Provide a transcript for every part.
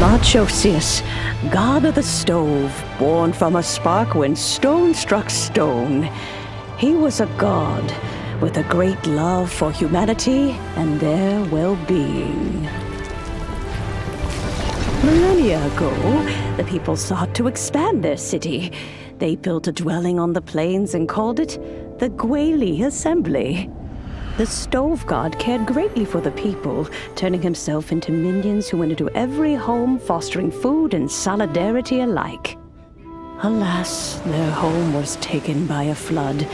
Marchosius, god of the stove, born from a spark when stone struck stone. He was a god with a great love for humanity and their well-being. Millennia ago, the people sought to expand their city. They built a dwelling on the plains and called it the Gueli Assembly. The stove god cared greatly for the people, turning himself into minions who went into every home, fostering food and solidarity alike. Alas, their home was taken by a flood.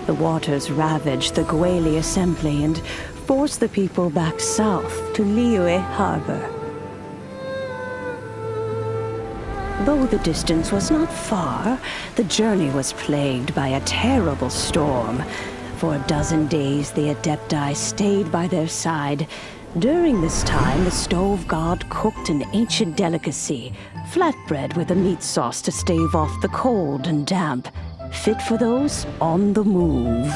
The waters ravaged the Gueli Assembly and forced the people back south to Liyue Harbor. Though the distance was not far, the journey was plagued by a terrible storm. For a dozen days, the Adepti stayed by their side. During this time, the stove god cooked an ancient delicacy, flatbread with a meat sauce to stave off the cold and damp, fit for those on the move.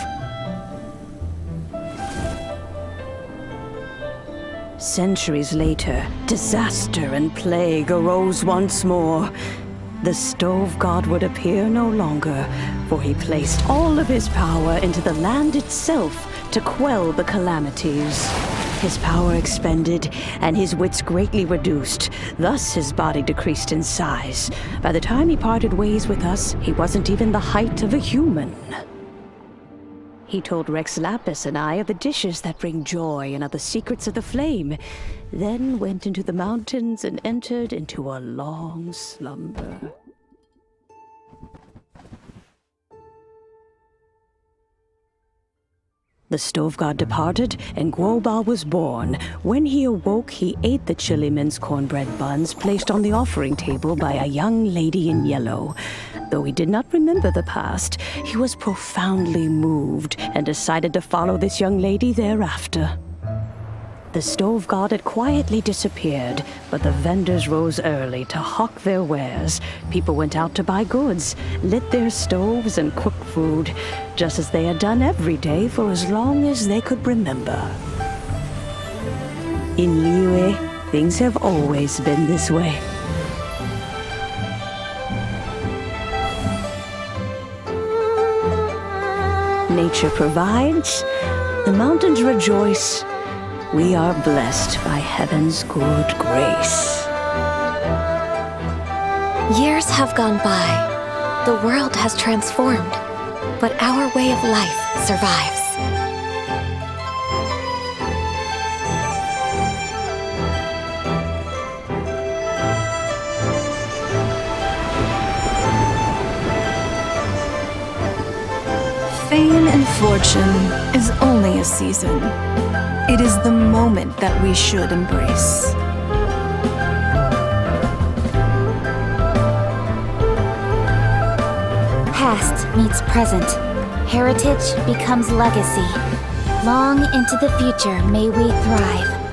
Centuries later, disaster and plague arose once more. The stove god would appear no longer, for he placed all of his power into the land itself to quell the calamities. His power expended, and his wits greatly reduced. Thus his body decreased in size. By the time he parted ways with us, he wasn't even the height of a human. He told Rex Lapis and I of the dishes that bring joy and of the secrets of the flame, then went into the mountains and entered into a long slumber. The stove god departed, and Guoba was born. When he awoke, he ate the chili mince cornbread buns placed on the offering table by a young lady in yellow. Though he did not remember the past, he was profoundly moved and decided to follow this young lady thereafter. The stove god had quietly disappeared, but the vendors rose early to hawk their wares. People went out to buy goods, lit their stoves, and cooked food, just as they had done every day for as long as they could remember. In Liyue, things have always been this way. Nature provides, the mountains rejoice. We are blessed by heaven's good grace. Years have gone by. The world has transformed, but our way of life survives. Fame and fortune is only a season. It is the moment that we should embrace. Past meets present. Heritage becomes legacy. Long into the future may we thrive.